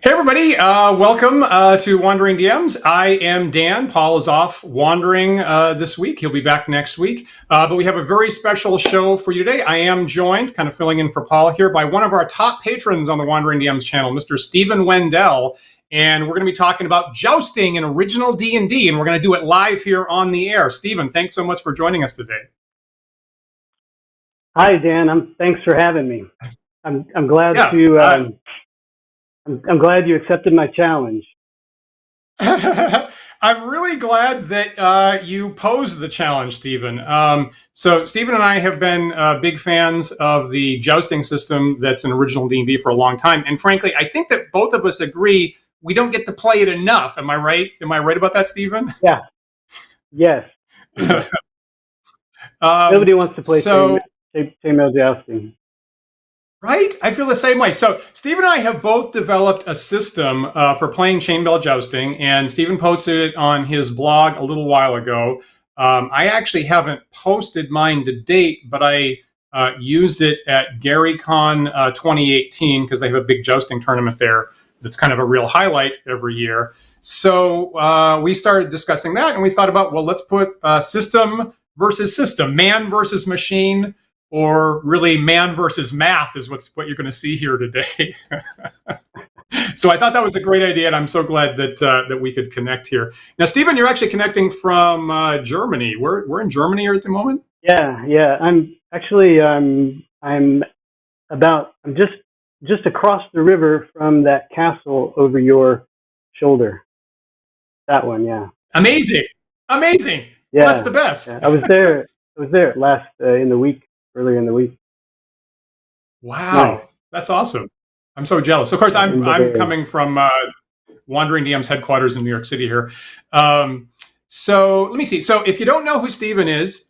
Hey everybody, welcome to Wandering DMs. I am Dan. Paul is off wandering this week. He'll be back next week. But we have a very special show for you today. I am joined, kind of filling in for Paul here, by one of our top patrons on the Wandering DMs channel, Mr. Stephen Wendell. And we're going to be talking about jousting in original D&D, and we're going to do it live here on the air. Stephen, thanks so much for joining us today. Hi, Dan. Thanks for having me. I'm glad to... I'm glad you accepted my challenge. I'm really glad that you posed the challenge, Stephen. So Stephen and I have been big fans of the jousting system that's in original D&D for a long time. And frankly, I think that both of us agree we don't get to play it enough. Am I right? Am I right about that, Stephen? Yeah. Yes. Nobody wants to play chainmail jousting. Right? I feel the same way. So Steve and I have both developed a system for playing chainmail jousting, and Stephen posted it on his blog a little while ago. I actually haven't posted mine to date, but I used it at GaryCon 2018 because they have a big jousting tournament there that's kind of a real highlight every year. So we started discussing that, and we thought about, well, let's put system versus system, man versus machine, or really man versus math is what you're going to see here today. So I thought that was a great idea, and I'm so glad that we could connect here. Now, Stephen, you're actually connecting from Germany. We're in Germany here at the moment. Yeah. I'm actually I'm just across the river from that castle over your shoulder. That one, yeah. Amazing. Yeah, well, that's the best. Yeah. I was there last earlier in the week. Wow, nice. That's awesome. I'm so jealous. Of course, I'm coming from Wandering DM's headquarters in New York City here. So let me see. So if you don't know who Stephen is,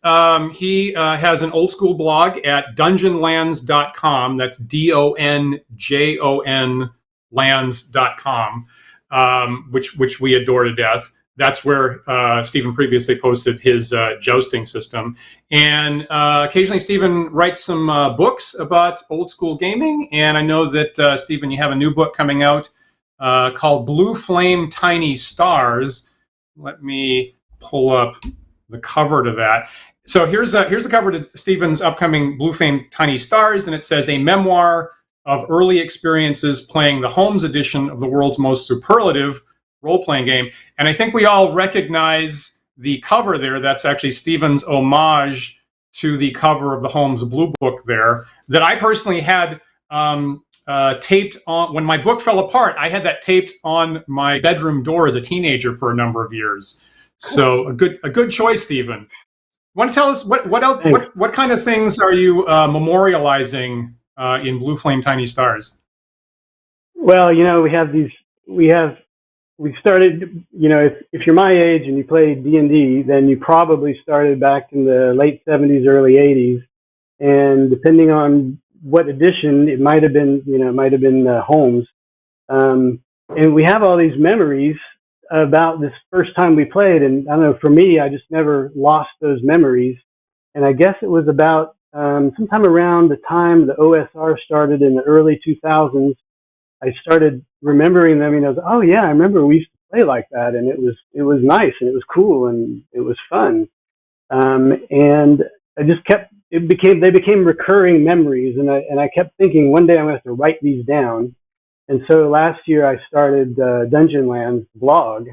he has an old school blog at dungeonlands.com. That's DONJON lands.com, which we adore to death. That's where Stephen previously posted his jousting system. And occasionally Stephen writes some books about old school gaming. And I know that, Stephen, you have a new book coming out called Blue Flame Tiny Stars. Let me pull up the cover to that. So here's the cover to Stephen's upcoming Blue Flame Tiny Stars. And it says, a memoir of early experiences playing the Holmes edition of the world's most superlative role-playing game. And I think we all recognize the cover there. That's actually Stephen's homage to the cover of the Holmes Blue Book there, that I personally had taped on. When my book fell apart, I had that taped on my bedroom door as a teenager for a number of years. So a good choice, Stephen. Want to tell us what else? What kind of things are you memorializing in Blue Flame Tiny Stars? Well, we started, if you're my age and you play D&D, then you probably started back in the late 70s, early 80s. And depending on what edition, it might have been Holmes. And we have all these memories about this first time we played. And I don't know, for me, I just never lost those memories. And I guess it was about sometime around the time the OSR started in the early 2000s. I started remembering them, oh yeah, I remember we used to play like that, and it was nice, and it was cool, and it was fun. And I just they became recurring memories, and I kept thinking one day I'm going to have to write these down. And so last year I started Dungeonland's blog,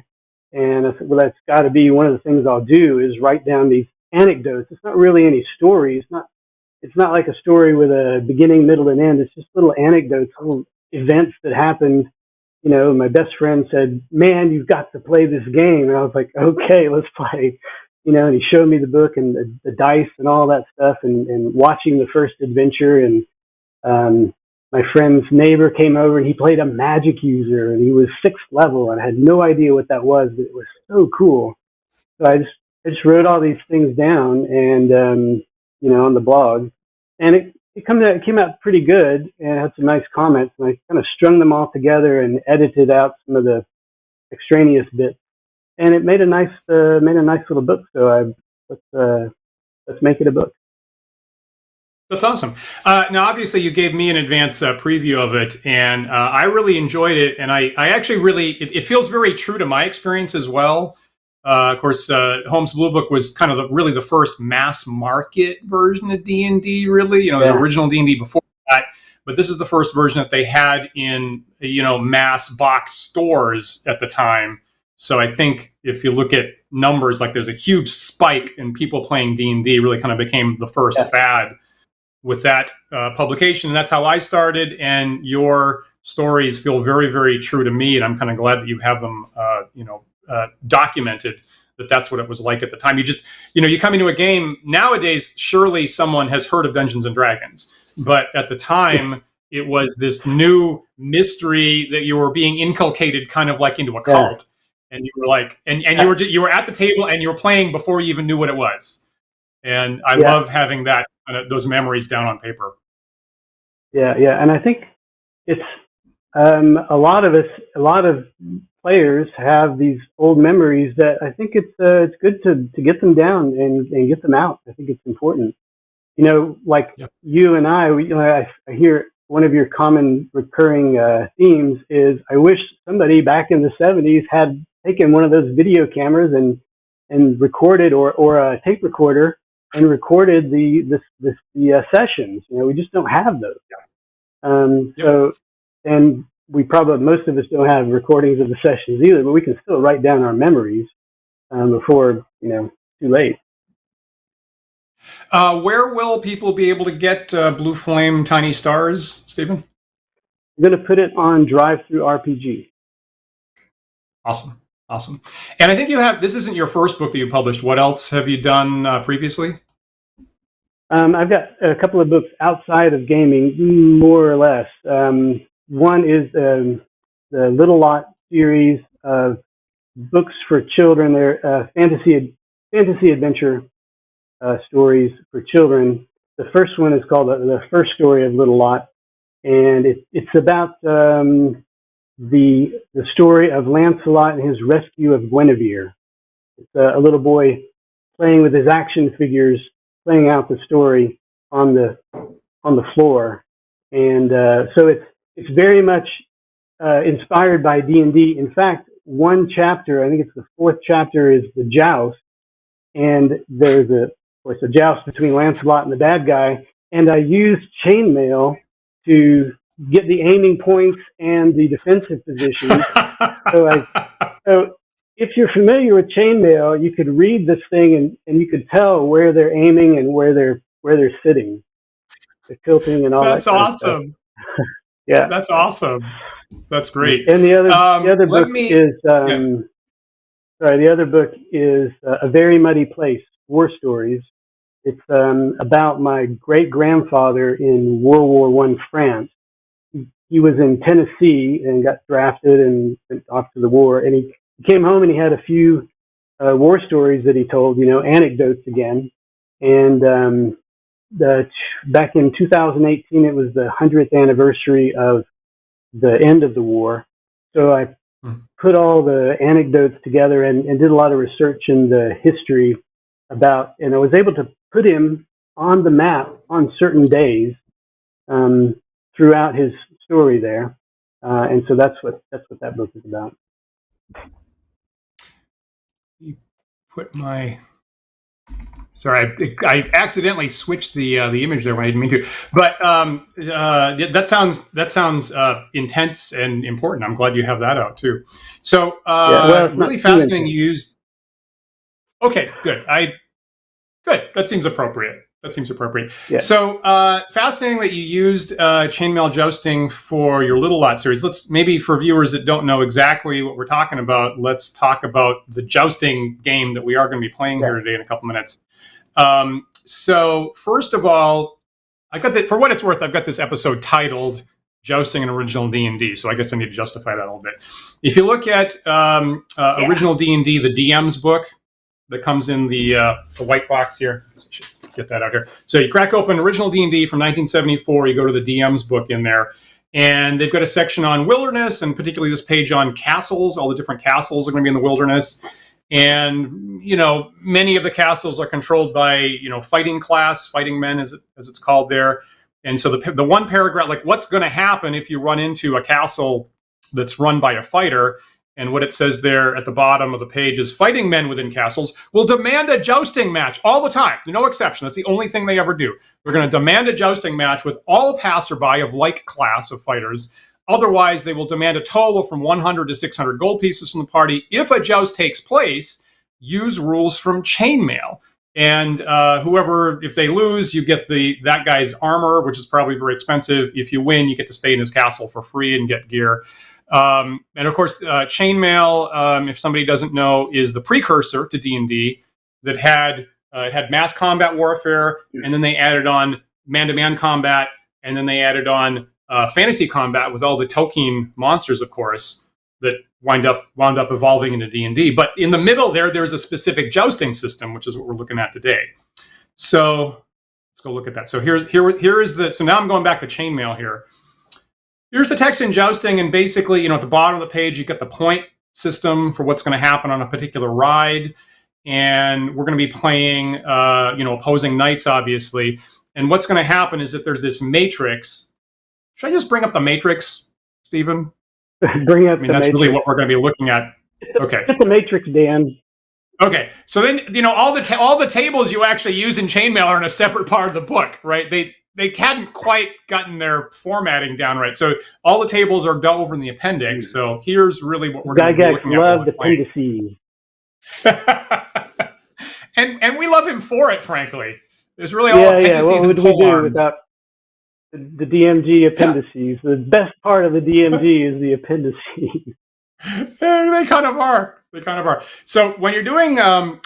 and I said, well, that's got to be one of the things I'll do is write down these anecdotes. It's not really any story. It's not like a story with a beginning, middle, and end. It's just little anecdotes, little events that happened. My best friend said, man, you've got to play this game. And I was like, okay, let's play. And he showed me the book and the dice and all that stuff, and watching the first adventure. And my friend's neighbor came over, and he played a magic user, and he was 6th level, and I had no idea what that was, but it was so cool. So I just wrote all these things down, and on the blog, and it came out pretty good, and had some nice comments, and I kind of strung them all together and edited out some of the extraneous bits, and it made a nice little book. So let's make it a book. That's awesome. Now, obviously, you gave me an advance preview of it, and I really enjoyed it. And I actually really, it feels very true to my experience as well. Of course, Holmes Blue Book was kind of really the first mass market version of D&D. Really, there's original D&D before that, but this is the first version that they had in mass box stores at the time. So I think if you look at numbers, like there's a huge spike in people playing D&D. Really, kind of became the first fad with that publication. And that's how I started. And your stories feel very, very true to me. And I'm kind of glad that you have them, documented, that's what it was like at the time. You just, you come into a game nowadays, surely someone has heard of Dungeons and Dragons, but at the time it was this new mystery that you were being inculcated kind of like into a cult. And you were like, and you were at the table and you were playing before you even knew what it was. And I love having that, those memories down on paper. Yeah. And I think it's a lot of players have these old memories that I think it's good to get them down and get them out. I think it's important. Like you and I hear one of your common recurring themes is, I wish somebody back in the 70s had taken one of those video cameras and recorded, or a tape recorder, and recorded the sessions. We just don't have those. So, and we probably, most of us don't have recordings of the sessions either, but we can still write down our memories before too late. Where will people be able to get Blue Flame Tiny Stars, Stephen? I'm going to put it on Drive-Thru RPG. Awesome. And I think this isn't your first book that you published. What else have you done previously? I've got a couple of books outside of gaming, more or less. One is the Little Lot series of books for children. They're fantasy adventure stories for children. The first one is called The First Story of Little Lot, and it's about the story of Lancelot and his rescue of Guinevere. It's a little boy playing with his action figures, playing out the story on the floor, and so it's very much inspired by D&D. In fact, one chapter, I think it's the fourth chapter, is the joust, and there's of course a joust between Lancelot and the bad guy, and I used chainmail to get the aiming points and the defensive positions. So if you're familiar with chainmail, you could read this thing and you could tell where they're aiming and where they're sitting, they're tilting and all that. That's awesome. Yeah, that's awesome. That's great. And the other book is the other book is A Very Muddy Place: War Stories. It's about my great grandfather in World War I France. He was in Tennessee and got drafted and went off to the war. And he came home and he had a few war stories that he told, anecdotes again. And back in 2018, it was the 100th anniversary of the end of the war. So I put all the anecdotes together and did a lot of research in the history about, and I was able to put him on the map on certain days throughout his story there. And so that's what that book is about. You put my... Sorry, I accidentally switched the image there when I didn't mean to. But that sounds intense and important. I'm glad you have that out too. So really fascinating. You used. Okay, good. Good. That seems appropriate. Yeah. So fascinating that you used Chainmail Jousting for your Little Lot series. Let's maybe, for viewers that don't know exactly what we're talking about, let's talk about the jousting game that we are going to be playing here today in a couple minutes. So first of all, for what it's worth, I've got this episode titled Jousting an Original D&D. So I guess I need to justify that a little bit. If you look at original D&D, the DM's book that comes in the white box here, get that out here. So you crack open original D&D from 1974, you go to the DM's book in there, and they've got a section on wilderness, and particularly this page on castles. All the different castles are going to be in the wilderness. And, many of the castles are controlled by, fighting class, fighting men, as it's called there. And so the one paragraph, like what's going to happen if you run into a castle that's run by a fighter, and what it says there at the bottom of the page is fighting men within castles will demand a jousting match all the time. No exception. That's the only thing they ever do. They're going to demand a jousting match with all passerby of like class of fighters. Otherwise, they will demand a total from 100 to 600 gold pieces from the party. If a joust takes place, use rules from Chainmail. And if they lose, you get that guy's armor, which is probably very expensive. If you win, you get to stay in his castle for free and get gear. And of course, Chainmail, if somebody doesn't know, is the precursor to D&D that had mass combat warfare, and then they added on man-to-man combat, and then they added on fantasy combat with all the Tolkien monsters, of course, that wound up evolving into D&D. But in the middle there's a specific jousting system, which is what we're looking at today. So let's go look at that. So so now I'm going back to Chainmail here. Here's the text in jousting, and basically, at the bottom of the page, you get the point system for what's going to happen on a particular ride. And we're going to be playing, opposing knights, obviously. And what's going to happen is that there's this matrix. Should I just bring up the matrix, Stephen? Bring up the matrix. That's really what we're going to be looking at. Okay. Get the matrix, Dan. Okay. So then, all the tables you actually use in Chainmail are in a separate part of the book, right? They hadn't quite gotten their formatting down right. So all the tables are done over in the appendix. So here's really what we're going to be looking at. Gygax loved appendices. and we love him for it, frankly. There's really all appendices what would and we pole do arms. without the DMG appendices? Yeah. The best part of the DMG is the appendices. They kind of are. So when you're doing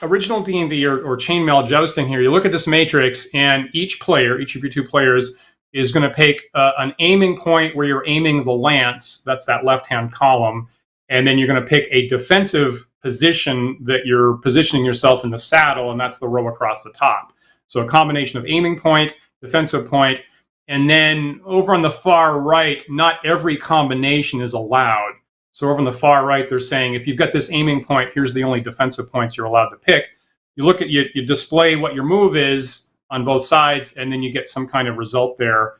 original D&D or Chainmail jousting here, you look at this matrix, and each of your two players is going to pick an aiming point where you're aiming the lance. That's that left-hand column. And then you're going to pick a defensive position that you're positioning yourself in the saddle, and that's the row across the top. So a combination of aiming point, defensive point, and then over on the far right, not every combination is allowed. So over on the far right, they're saying, if you've got this aiming point, here's the only defensive points you're allowed to pick. You look at you display what your move is on both sides, and then you get some kind of result there.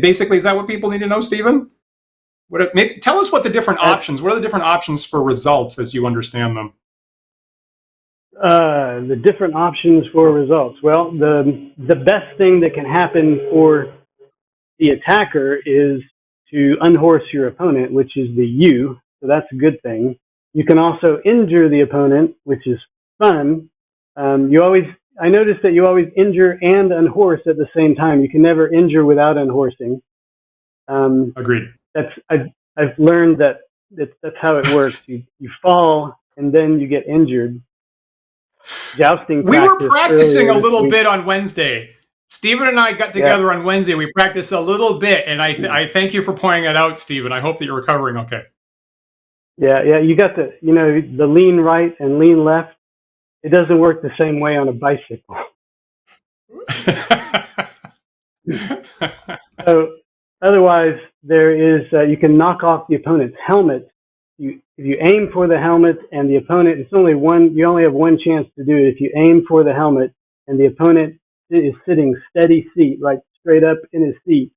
Basically, is that what people need to know, Stephen? Tell us what the different options. What are the different options for results as you understand them? The different options for results. Well, the best thing that can happen for the attacker is to unhorse your opponent, which is the U. So that's a good thing. You can also injure the opponent, which is fun. I noticed that you always injure and unhorse at the same time. You can never injure without unhorsing. Agreed. I've learned that's how it works. You fall and then you get injured. Jousting. We were practicing a little bit on Wednesday. Stephen and I got together on Wednesday. We practiced a little bit, and I thank you for pointing it out, Stephen. I hope that you're recovering okay. Yeah. You got the lean right and lean left. It doesn't work the same way on a bicycle. So otherwise, there is you can knock off the opponent's helmet. If you aim for the helmet and the opponent, it's only one. You only have one chance to do it. If you aim for the helmet and the opponent is sitting steady seat, right straight up in his seat,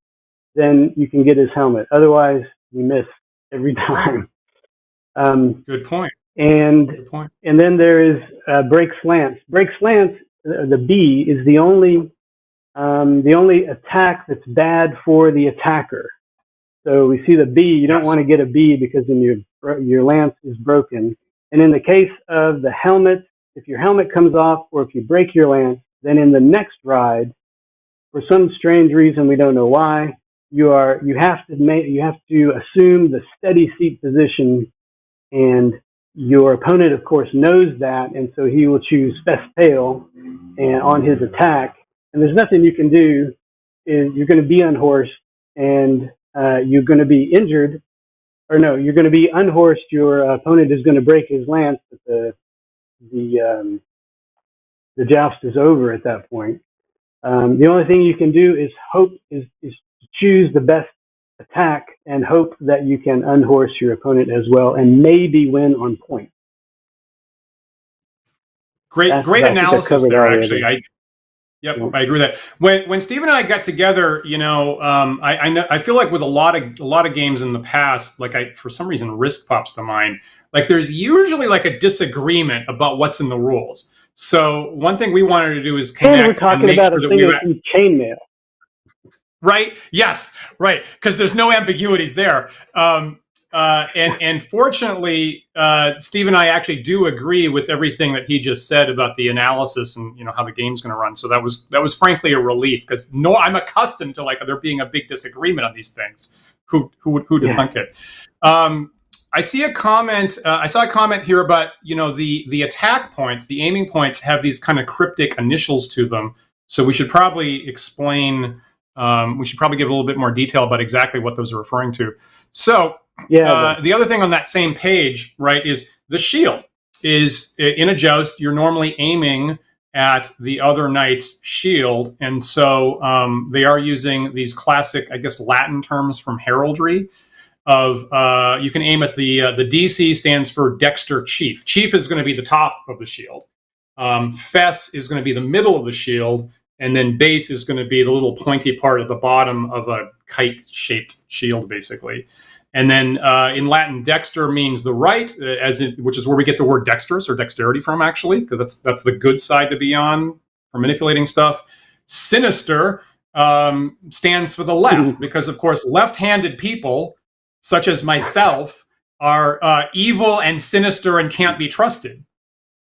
then you can get his helmet. Otherwise, you miss every time. Good point. And then there is break slants. Break slants. The B is the only attack that's bad for the attacker. So we see the B. You don't want to get a B because then your lance is broken. And in the case of the helmet, if your helmet comes off or if you break your lance, then in the next ride, for some strange reason we don't know why, you have to assume the steady seat position, and your opponent, of course, knows that, and so he will choose best tail and on his attack. And there's nothing you can do. You're going to be unhorsed, and you're going to be injured. Or no, you're going to be unhorsed. Your opponent is going to break his lance, but the joust is over at that point. The only thing you can do is to choose the best attack and hope that you can unhorse your opponent as well and maybe win on point. Great analysis there, actually. I agree with that. When Steve and I got together, I feel like with a lot of games in the past, like for some reason Risk pops to mind. Like there's usually like a disagreement about what's in the rules. So one thing we wanted to do is connect and we're talking and make about sure a that thing we with chainmail. Right. Yes. Right. Because there's no ambiguities there. And fortunately, Steve and I actually do agree with everything that he just said about the analysis and how the game's going to run. So that was frankly a relief, because I'm accustomed to like there being a big disagreement on these things. Who to thunk it? I see a comment. I saw a comment here about the attack points, the aiming points have these kind of cryptic initials to them. So we should probably explain. We should probably give a little bit more detail about exactly what those are referring to. So the other thing on that same page, right, is the shield. Is in a joust, you're normally aiming at the other knight's shield. And so they are using these classic, I guess, Latin terms from heraldry of you can aim at the DC stands for Dexter Chief. Chief is going to be the top of the shield. Fess is going to be the middle of the shield. And then base is going to be the little pointy part at the bottom of a kite-shaped shield, basically. And then in Latin, dexter means the right, which is where we get the word dexterous or dexterity from, actually, because that's the good side to be on for manipulating stuff. Sinister stands for the left, because, of course, left-handed people, such as myself, are evil and sinister and can't be trusted.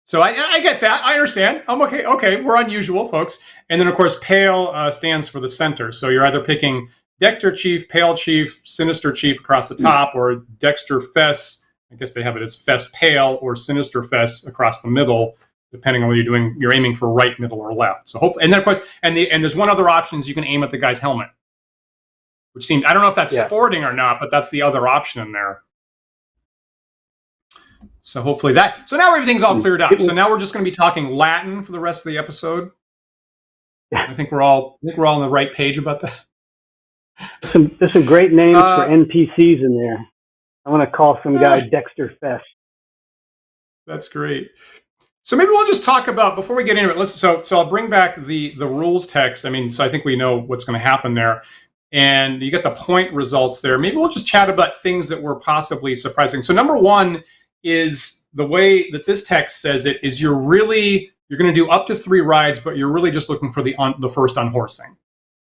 So I get that. I understand. I'm okay. Okay, we're unusual, folks. And then, of course, pale stands for the center. So you're either picking Dexter Chief, Pale Chief, Sinister Chief across the top, or Dexter Fess. I guess they have it as Fess Pale or Sinister Fess across the middle, depending on what you're doing. You're aiming for right, middle, or left. So hopefully, and then of course, and there's one other option is you can aim at the guy's helmet, which seems, I don't know if that's sporting or not, but that's the other option in there. So hopefully that. So now everything's all cleared up. So now we're just going to be talking Latin for the rest of the episode. I think we're all on the right page about that. There's some great names for NPCs in there. I want to call some guy Dexter Fess. That's great. So maybe we'll just talk about, before we get into it. So I'll bring back the rules text. I mean, so I think we know what's going to happen there. And you get the point results there. Maybe we'll just chat about things that were possibly surprising. So number one is the way that this text says it is you're going to do up to 3 rides, but you're really just looking for the first unhorsing.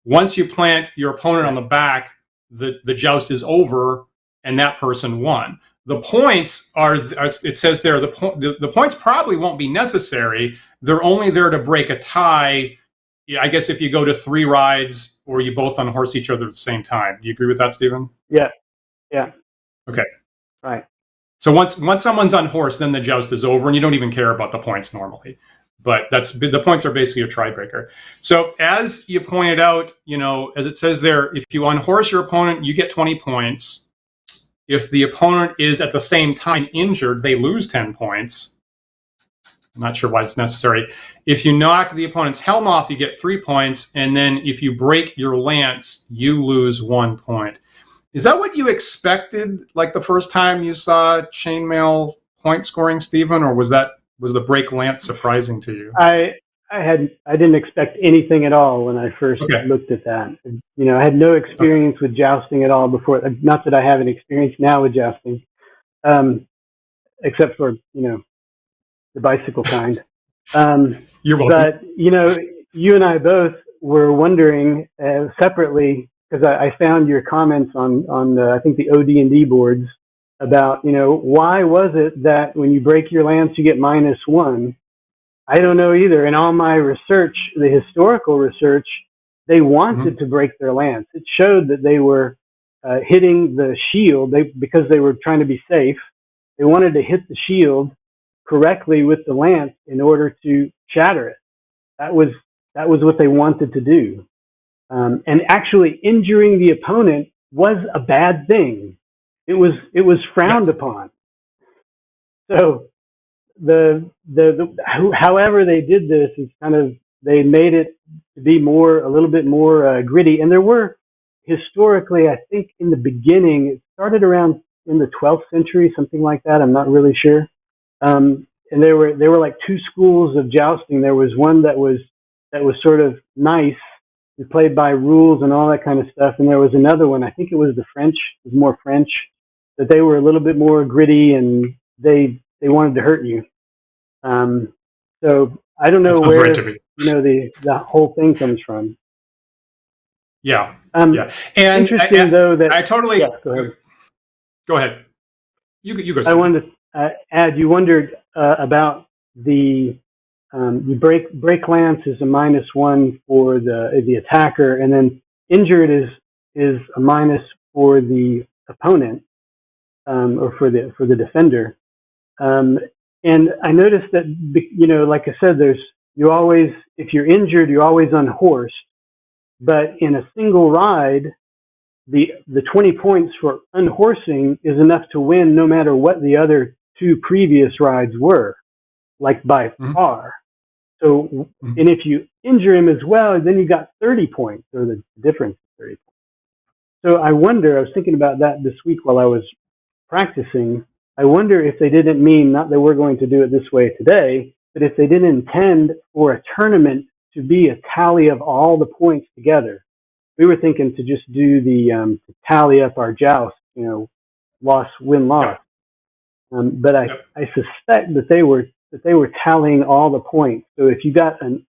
Once you plant your opponent on the back, the joust is over and that person won. The points are, it says there, the points probably won't be necessary. They're only there to break a tie. I guess if you go to 3 rides or you both unhorse each other at the same time. Do you agree with that, Stephen? Yeah. Okay. Right. So once someone's unhorsed, then the joust is over, and you don't even care about the points normally. But the points are basically a tiebreaker. So as you pointed out, as it says there, if you unhorse your opponent, you get 20 points. If the opponent is at the same time injured, they lose 10 points. I'm not sure why it's necessary. If you knock the opponent's helm off, you get 3 points. And then if you break your lance, you lose 1 point. Is that what you expected, like the first time you saw chainmail point scoring, Stephen, or was the break lance surprising to you? I didn't expect anything at all when I first looked at that. I had no experience with jousting at all before. Not that I have an experience now with jousting, except for the bicycle kind. You're welcome. But you and I both were wondering separately, because I found your comments on I think the OD&D boards about why was it that when you break your lance you get -1? I don't know either. In all my research, the historical research, they wanted to break their lance. It showed that they were hitting the shield because they were trying to be safe. They wanted to hit the shield correctly with the lance in order to shatter it. That was what they wanted to do. And actually injuring the opponent was a bad thing. It was frowned upon. So however they did this is they made it to be a little bit more gritty. And there were historically, I think in the beginning, it started around in the 12th century, something like that. I'm not really sure. And there were like two schools of jousting. There was one that was sort of nice. We played by rules and all that kind of stuff. And there was another one. I think it was the French. It was more French. That they were a little bit more gritty and they wanted to hurt you. So I don't know where the whole thing comes from. Yeah, yeah. And interesting though that I totally go ahead. Go ahead. You go. I wanted to add. You wondered about the you break lance is a -1 for the attacker, and then injured is a minus for the opponent or for the defender. And I noticed that like I said, if you're injured, you're always unhorsed. But in a single ride, the 20 points for unhorsing is enough to win no matter what the other two previous rides were, like by far. So, and if you injure him as well, then you got 30 points, or the difference is 30 points. So I was thinking about that this week while I was practicing. I wonder if they didn't mean, not that we're going to do it this way today, but if they didn't intend for a tournament to be a tally of all the points together. We were thinking to just do to tally up our joust, loss, win, loss. But I suspect that they were tallying all the points. So if you got an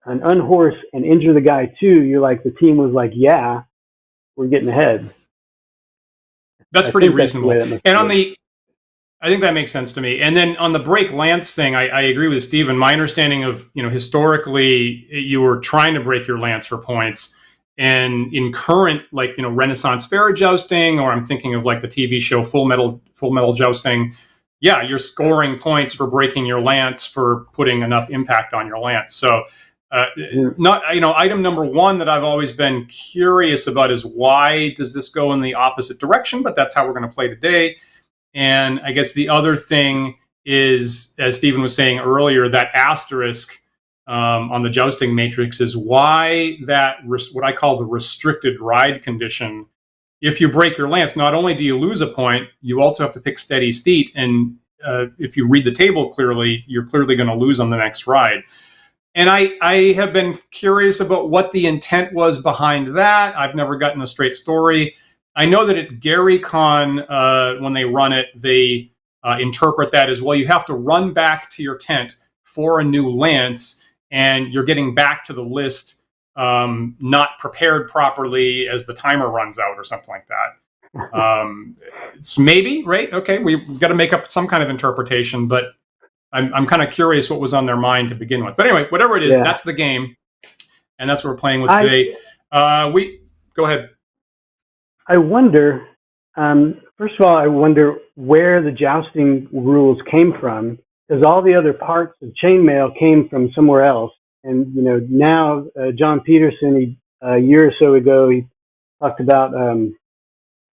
unhorse and injure the guy too, the team was like, yeah, we're getting ahead. That's pretty reasonable. And I think that makes sense to me. And then on the break lance thing, I agree with Stephen. My understanding of, historically, you were trying to break your lance for points. And in current, Renaissance fair jousting, or I'm thinking of the TV show Full Metal Jousting, yeah, you're scoring points for breaking your lance for putting enough impact on your lance. So, item number one that I've always been curious about is why does this go in the opposite direction? But that's how we're going to play today. And I guess the other thing is, as Stephen was saying earlier, that asterisk on the jousting matrix is why that what I call the restricted ride condition. If you break your lance, not only do you lose a point, you also have to pick steady steet. And if you read the table clearly, you're clearly going to lose on the next ride. And I have been curious about what the intent was behind that. I've never gotten a straight story. I know that at GaryCon, when they run it, they interpret that as, well, you have to run back to your tent for a new lance, and you're getting back to the list not prepared properly as the timer runs out or something like that. It's maybe, right? Okay, we've got to make up some kind of interpretation, but I'm kind of curious what was on their mind to begin with. But anyway, whatever it is, that's the game, and that's what we're playing with today. Go ahead. I wonder, first of all, I wonder where the jousting rules came from, because all the other parts of Chainmail came from somewhere else. And, now John Peterson, a year or so ago, he talked about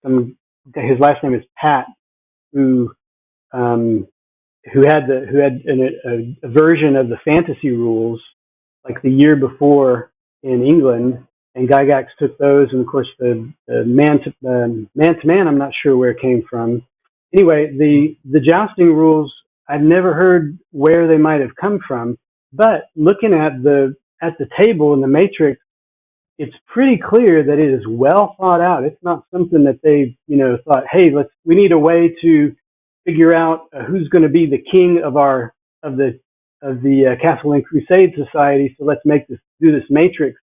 his last name is Pat, who had a version of the fantasy rules like the year before in England. And Gygax took those, and of course the man-to-man, I'm not sure where it came from. Anyway, the jousting rules, I've never heard where they might have come from, but looking at the table in the matrix, it's pretty clear that it is well thought out. It's not something that they thought, hey, we need a way to figure out who's going to be the king of the Castle and Crusade Society, so let's do this matrix.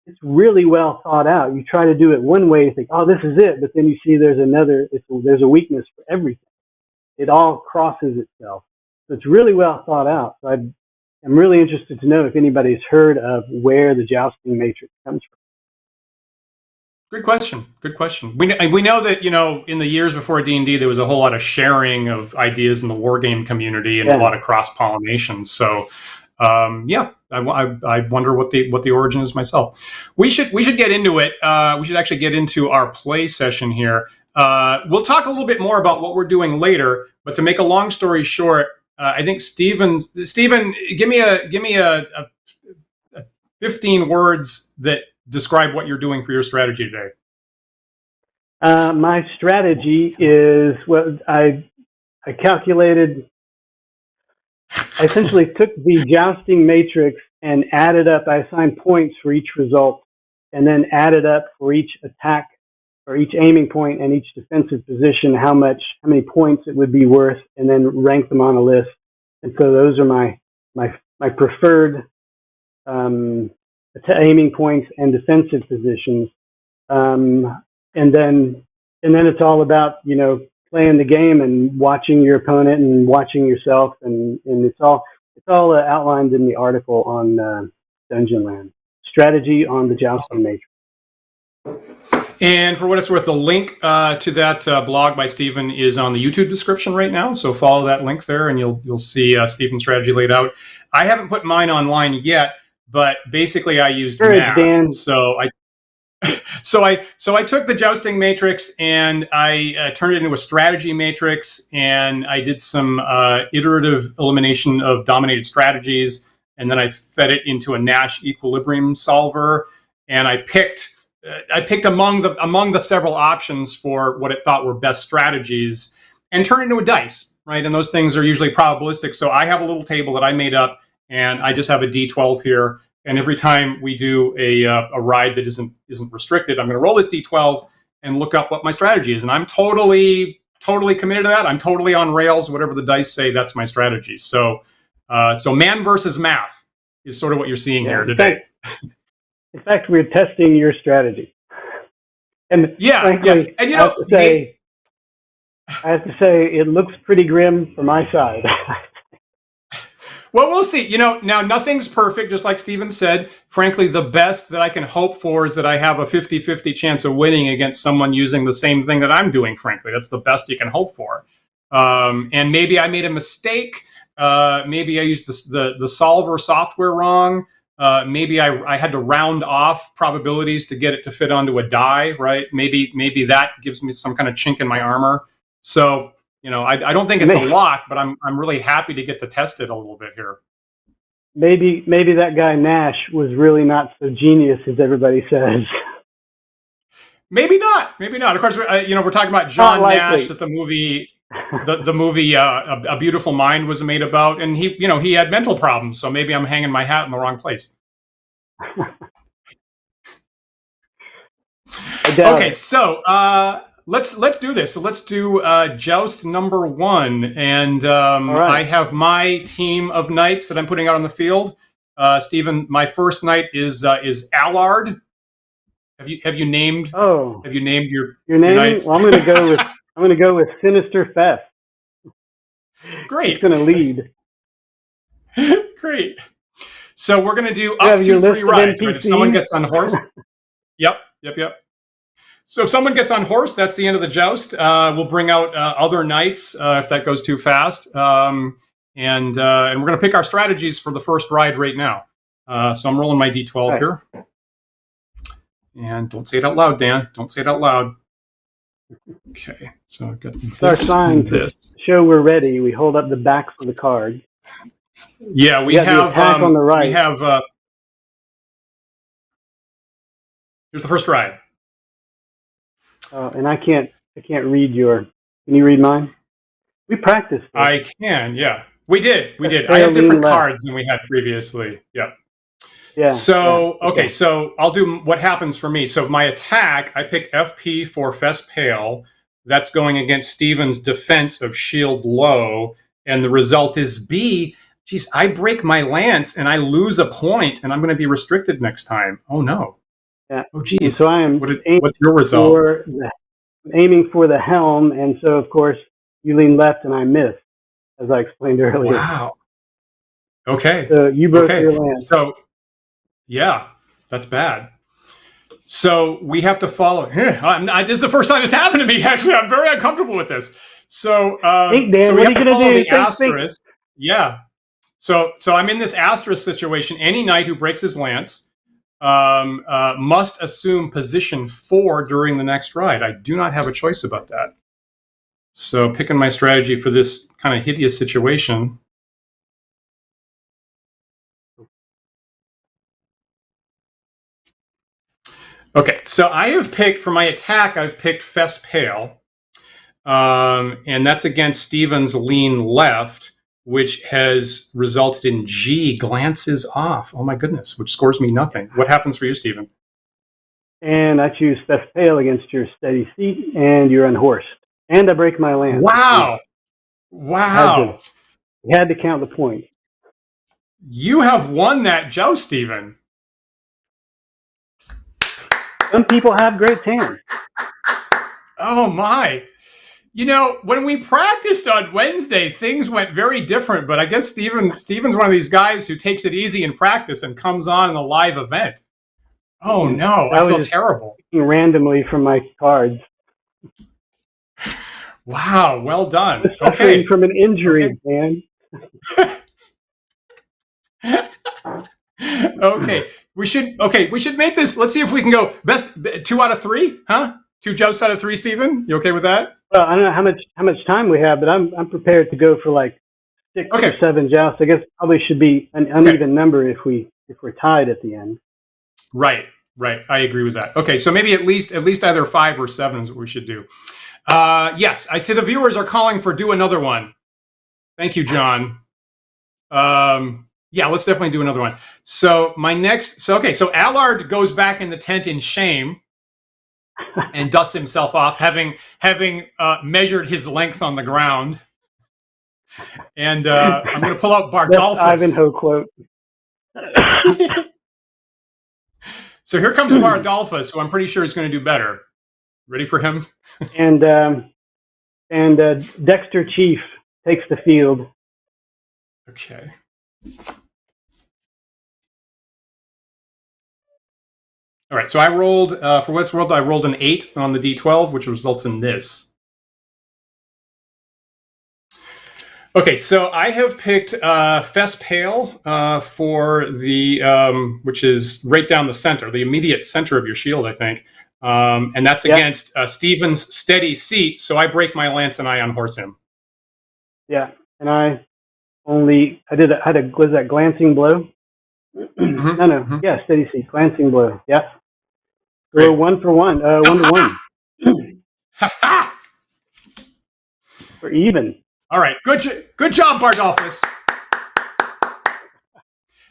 It's really well thought out. You try to do it one way, you think, oh, this is it. But then you see there's a weakness for everything. It all crosses itself. So it's really well thought out. So I'm really interested to know if anybody's heard of where the jousting matrix comes from. Good question. Good question. We know that, in the years before D&D, there was a whole lot of sharing of ideas in the wargame community and a lot of cross-pollination. So, I wonder what the origin is myself. We should get into it. We should actually get into our play session here. We'll talk a little bit more about what we're doing later. But to make a long story short, I think Stephen, give me a 15 words that describe what you're doing for your strategy today. My strategy is what I calculated. I essentially took the jousting matrix and added up. I assigned points for each result, and then added up for each attack, or each aiming point and each defensive position, how many points it would be worth, and then ranked them on a list. And so those are my preferred aiming points and defensive positions. And then it's all about, playing the game and watching your opponent and watching yourself, and it's all outlined in the article on Dungeon Land. Strategy on the jousting matrix. And for what it's worth, the link to that blog by Stephen is on the YouTube description right now. So follow that link there, and you'll see Stephen's strategy laid out. I haven't put mine online yet, but basically I used math. Dan. So I took the jousting matrix and I turned it into a strategy matrix, and I did some iterative elimination of dominated strategies, and then I fed it into a Nash equilibrium solver, and I picked among the several options for what it thought were best strategies, and turned it into a dice, right? And those things are usually probabilistic. So I have a little table that I made up, and I just have a D12 here. And every time we do a ride that isn't restricted, I'm going to roll this D12 and look up what my strategy is. And I'm totally committed to that. I'm totally on rails. Whatever the dice say, that's my strategy. So man versus math is sort of what you're seeing here today. In fact, we're testing your strategy. And frankly, and I have to say, it looks pretty grim from my side. Well, we'll see. Now nothing's perfect, just like Stephen said. Frankly, the best that I can hope for is that I have a 50-50 chance of winning against someone using the same thing that I'm doing, frankly. That's the best you can hope for. And maybe I made a mistake. Maybe I used the solver software wrong. Maybe I had to round off probabilities to get it to fit onto a die, right? Maybe that gives me some kind of chink in my armor. So, I don't think it's a lock, but I'm really happy to get to test it a little bit here. Maybe that guy Nash was really not so genius as everybody says. Maybe not. Of course, we're talking about John Nash that the movie A Beautiful Mind was made about, and he had mental problems. So maybe I'm hanging my hat in the wrong place. Okay, so let's do this. So let's do joust number 1, and right. I have my team of knights that I'm putting out on the field. Stephen, my first knight is Allard. Have you named? Oh, have you named your name? Knights? Well, I'm going to go with Sinister Fest. Great. It's going to lead. Great. So we're going to do up to 3 rides. Right? If someone gets on horse. Yep. So if someone gets on horse, that's the end of the joust. We'll bring out other knights if that goes too fast. And we're going to pick our strategies for the first ride right now. So I'm rolling my D12 here. And don't say it out loud, Dan. Don't say it out loud. Okay. So I've got this. Our sign to show we're ready. We hold up the backs of the cards. Yeah, we have attack on the right. We have here's the first ride. And I can't read your. Can you read mine? We practiced. I can. Yeah, we did. I have different cards than we had previously. Yeah. Yeah. So okay, so I'll do what happens for me. So my attack, I pick FP for Fess Pale. That's going against Stephen's defense of Shield Low, and the result is B. Geez, I break my lance and I lose a point, and I'm going to be restricted next time. Oh no. Yeah. Oh geez. So I am. What's your result? I'm aiming for the helm, and so of course you lean left and I miss, as I explained earlier. Wow. Okay. So you broke your lance. So yeah, that's bad. So we have to follow. This is the first time this happened to me. Actually, I'm very uncomfortable with this. So, Dan, so we have to follow the asterisk. Yeah. So I'm in this asterisk situation. Any knight who breaks his lance must assume position 4 during the next ride. I do not have a choice about that. So picking my strategy for this kind of hideous situation. Okay, so I have picked, for my attack, I've picked Fess Pale. And that's against Stephen's lean left, which has resulted in G, glances off. Oh my goodness, which scores me nothing. What happens for you, Stephen? And I choose Fess Pale against your steady seat, and you're unhorsed. And I break my lance. Wow. Wow. You had to count the points. You have won that joust, Stephen. Some people have great hands. Oh my. You know, when we practiced on Wednesday, things went very different, but I guess Stephen's one of these guys who takes it easy in practice and comes on in a live event. Oh no, I feel terrible. Randomly from my cards. Wow, well done. Suffering from an injury, man. Okay, we should make this. Let's see if we can go best 2 out of 3, huh? 2 jousts out of 3, Stephen. You okay with that? Well, I don't know how much time we have, but I'm prepared to go for like 6 or 7 jousts. I guess probably should be an uneven number if we're tied at the end. Right. I agree with that. Okay, so maybe at least either 5 or 7 is what we should do. Yes, I see the viewers are calling for do another one. Thank you, John. Yeah, let's definitely do another one. So so Allard goes back in the tent in shame and dusts himself off, having measured his length on the ground. And I'm going to pull out Bardolphus. Ivanhoe quote. So here comes Bardolphus, who I'm pretty sure is going to do better. Ready for him? and Dexter Chief takes the field. Okay. All right, so I rolled, for what's world, I rolled an 8 on the D12, which results in this. Okay, so I have picked Fess Pale for the, which is right down the center, the immediate center of your shield, I think. And that's against Stephen's steady seat, so I break my lance and I unhorse him. Yeah, and I had a, was that glancing blow? Yeah, steady seat, glancing blow. Yeah. We're 1 for 1, 1 to 1. We're even. All right, good job, Bardolphus.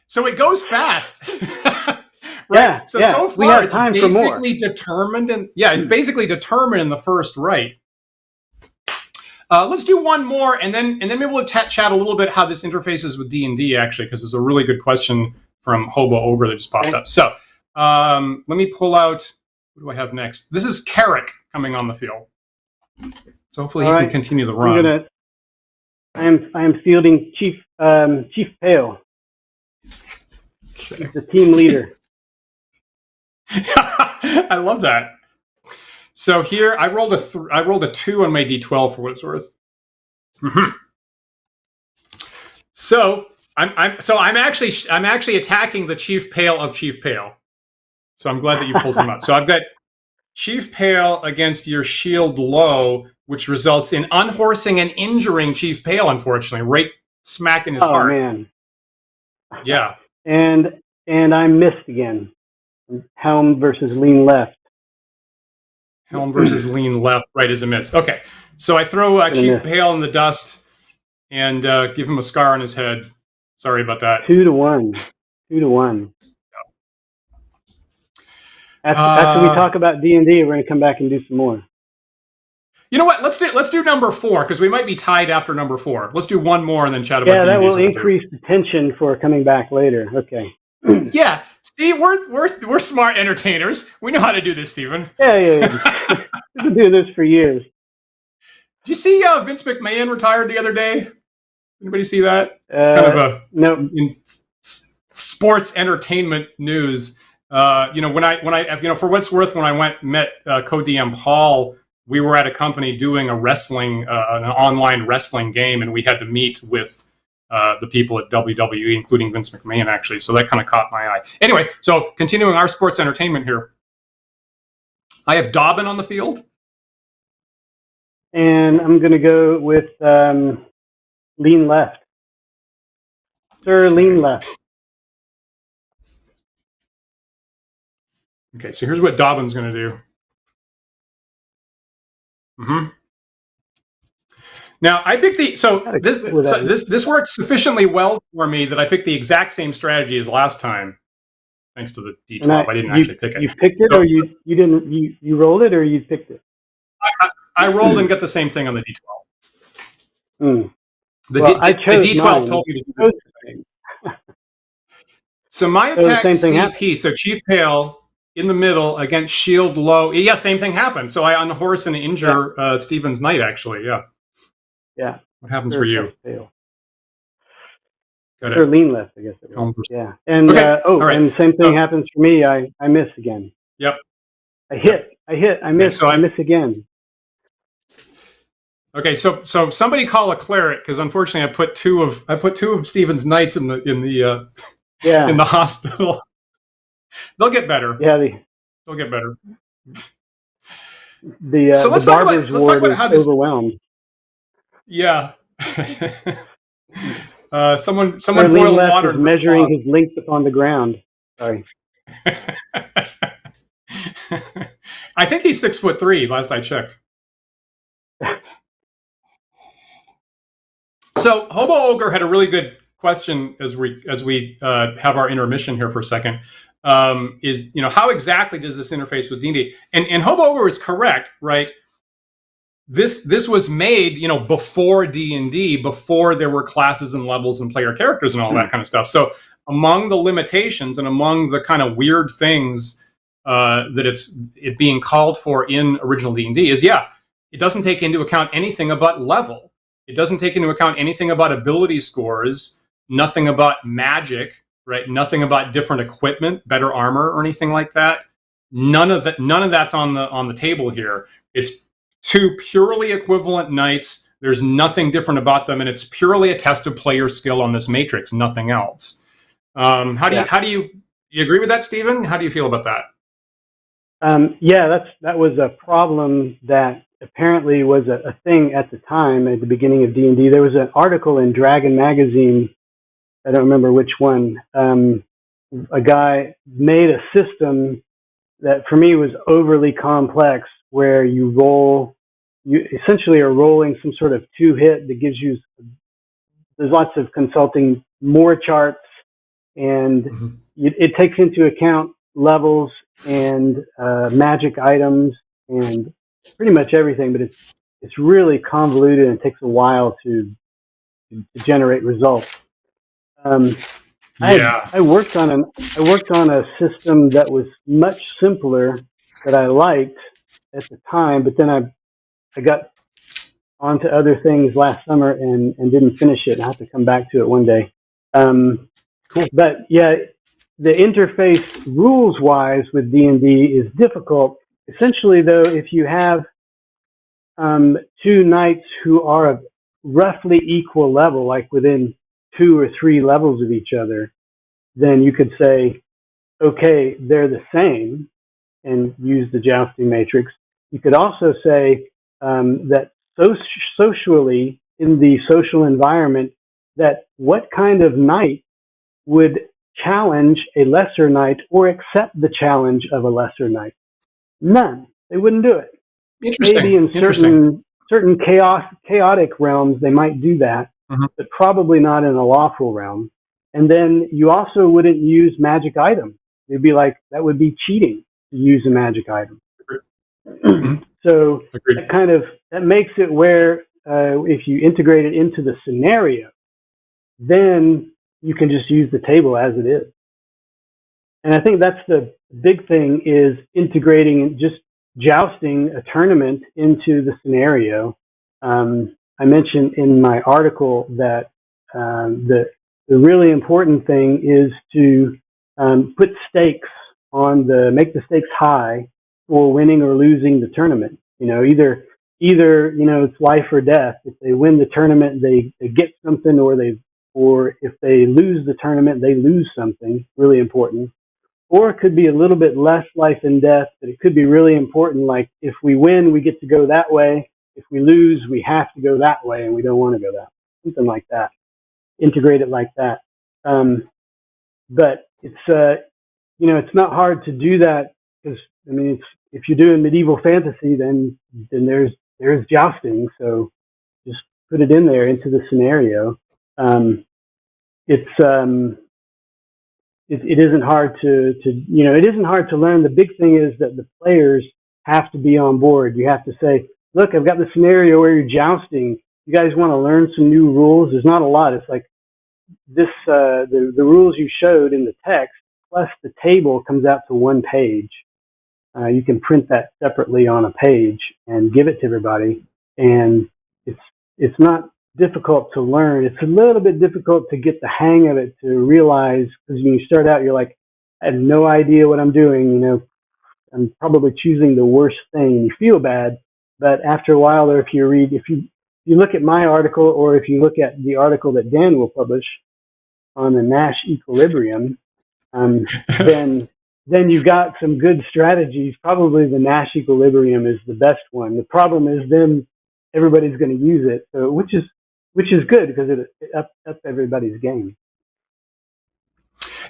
So it goes fast. Right? Yeah, so far it's time basically determined, and it's basically determined in the first right. Let's do one more, and then maybe we'll chat a little bit how this interfaces with D&D, actually, because it's a really good question from Hobo Ogre that just popped up. So let me pull out, what do I have next? This is Carrick coming on the field. So hopefully he can continue the run. I am fielding Chief Pale. He's the team leader. I love that. So here I rolled a 2 on my D12 for what it's worth. Mm-hmm. So I'm actually attacking the Chief Pale of Chief Pale. So I'm glad that you pulled him out. So I've got Chief Pale against your shield low, which results in unhorsing and injuring Chief Pale, unfortunately, right smack in his heart. Oh man. Yeah. And I missed again. Helm versus lean left. Helm versus lean left, right is a miss. Okay. So I throw Chief Pale in the dust and give him a scar on his head. Sorry about that. 2 to 1. 2 to 1. After we talk about D&D, we're going to come back and do some more. You know what? Let's do number 4, because we might be tied after number 4. Let's do one more and then chat about D&D. Yeah, that will increase the tension for coming back later. Okay. Yeah. See, we're smart entertainers. We know how to do this, Stephen. Yeah. We've been doing this for years. Did you see Vince McMahon retired the other day? Anybody see that? It's kind of in sports entertainment news. When I for what's worth, when I met co-DM Paul, we were at a company doing an online wrestling game, and we had to meet with the people at WWE, including Vince McMahon, actually. So that kind of caught my eye. Anyway, so continuing our sports entertainment here. I have Dobbin on the field. And I'm going to go with lean left. Sir, lean left. Okay, so here's what Dobbin's going to do. Now I picked this worked sufficiently well for me that I picked the exact same strategy as last time, thanks to the D12. I didn't actually pick it. You picked it, or you didn't? You rolled it, or you picked it? I rolled and got the same thing on the D12. The D12 mine. told me to do the same thing. So my attack CP, so Chief Pale in the middle against shield low. Yeah, same thing happened. So I unhorse and injure Stephen's knight, actually. Yeah. Yeah. What happens for you? Or lean left, I guess it was. Yeah. And and same thing happens for me. I miss again. Yep. I hit, I miss, I miss again. Okay, so somebody call a cleric, because unfortunately I put two of Stephen's knights in the in the hospital. They'll get better. Yeah, they'll get better. So let's talk about how this overwhelmed. Yeah. Someone boiled water. Measuring his length upon the ground. Sorry. I think he's 6'3" last I checked. So Hobo Ogre had a really good question as we have our intermission here for a second. Is how exactly does this interface with D&D? And Hobo Ogre is correct, right? This was made before D&D, before there were classes and levels and player characters and all that kind of stuff. So among the limitations and among the kind of weird things that it being called for in original D&D is it doesn't take into account anything about level. It doesn't take into account anything about ability scores, nothing about magic, right? Nothing about different equipment, better armor, or anything like that. None of that's on the table here. It's two purely equivalent knights. There's nothing different about them, and it's purely a test of player skill on this matrix, nothing else. How do you agree with that, Stephen? How do you feel about that? That was a problem that apparently was a thing at the time, at the beginning of D&D. There was an article in Dragon Magazine, I don't remember which one. A guy made a system that for me was overly complex, where you essentially are rolling some sort of 2-hit that gives you, there's lots of consulting more charts, and it takes into account levels and magic items and pretty much everything, but it's really convoluted and it takes a while to generate results. I worked on a system that was much simpler that I liked at the time, but then I got onto other things last summer and didn't finish it. I have to come back to it one day. Cool. But the interface rules-wise with D&D is difficult. Essentially, though, if you have two knights who are of roughly equal level, like within 2 or 3 levels of each other, then you could say, okay, they're the same, and use the jousting matrix. You could also say that socially, in the social environment, that what kind of knight would challenge a lesser knight or accept the challenge of a lesser knight? None. They wouldn't do it. Maybe in certain chaotic realms they might do that, but probably not in a lawful realm. And then you also wouldn't use magic items. It'd be like, that would be cheating to use a magic item. So that makes it where if you integrate it into the scenario, then you can just use the table as it is. And I think that's the big thing, is integrating, just jousting a tournament into the scenario. I mentioned in my article that the really important thing is to put stakes make the stakes high for winning or losing the tournament. Either it's life or death. If they win the tournament, they get something, or if they lose the tournament, they lose something really important. Or it could be a little bit less life and death, but it could be really important. Like, if we win, we get to go that way. If we lose, we have to go that way, and we don't want to go that way. Something like that. Integrate it like that. But it's not hard to do that because I mean, if you're doing medieval fantasy, then there's jousting. So just put it in there into the scenario. It's it isn't hard to it isn't hard to learn. The big thing is that the players have to be on board. You have to say, look, I've got the scenario where you're jousting. You guys want to learn some new rules? There's not a lot. It's like this the rules you showed in the text plus the table comes out to one page. You can print that separately on a page and give it to everybody, and it's not difficult to learn. It's a little bit difficult to get the hang of it, to realize, because when you start out, you're like, I have no idea what I'm doing. I'm probably choosing the worst thing. You feel bad, but after a while, or if you look at my article, or if you look at the article that Dan will publish on the Nash equilibrium, then you got some good strategies. Probably the Nash equilibrium is the best one. The problem is then everybody's going to use it, so which is good because it ups everybody's game.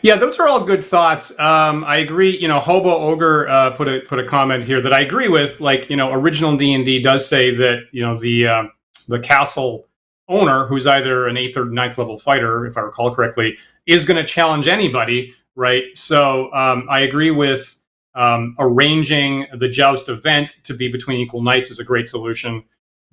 Yeah, those are all good thoughts. I agree. Hobo Ogre put a comment here that I agree with. Like, original D&D does say that the castle owner, who's either an 8th or 9th level fighter, if I recall correctly, is going to challenge anybody, right? So I agree with arranging the joust event to be between equal knights is a great solution.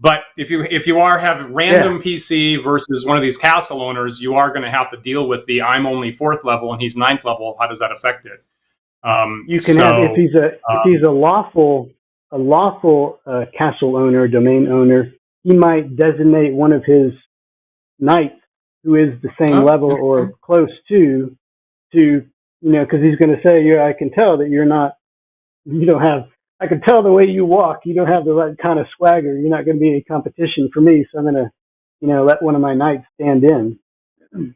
But if you have random PC versus one of these castle owners, you are going to have to deal with the I'm only 4th level and he's 9th level. How does that affect it? You can have, if he's a lawful castle owner, domain owner, he might designate one of his knights who is the same level or close to because he's going to say, I can tell that I can tell the way you walk, you don't have the right kind of swagger. You're not going to be any competition for me. So I'm going to, let one of my knights stand in.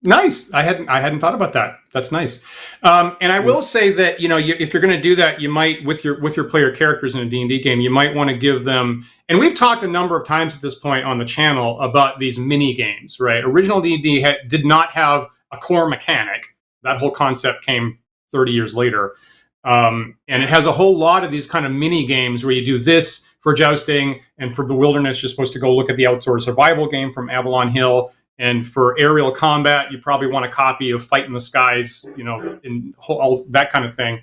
Nice. I hadn't thought about that. That's nice. And I will say that, if you're going to do that, you might, with your player characters in a D&D game, you might want to give them, and we've talked a number of times at this point on the channel about these mini games, right? Original D&D did not have a core mechanic. That whole concept came 30 years later. And it has a whole lot of these kind of mini games where you do this for jousting, and for the wilderness, you're supposed to go look at the outdoor survival game from Avalon Hill. And for aerial combat, you probably want a copy of Fight in the Skies, and all that kind of thing.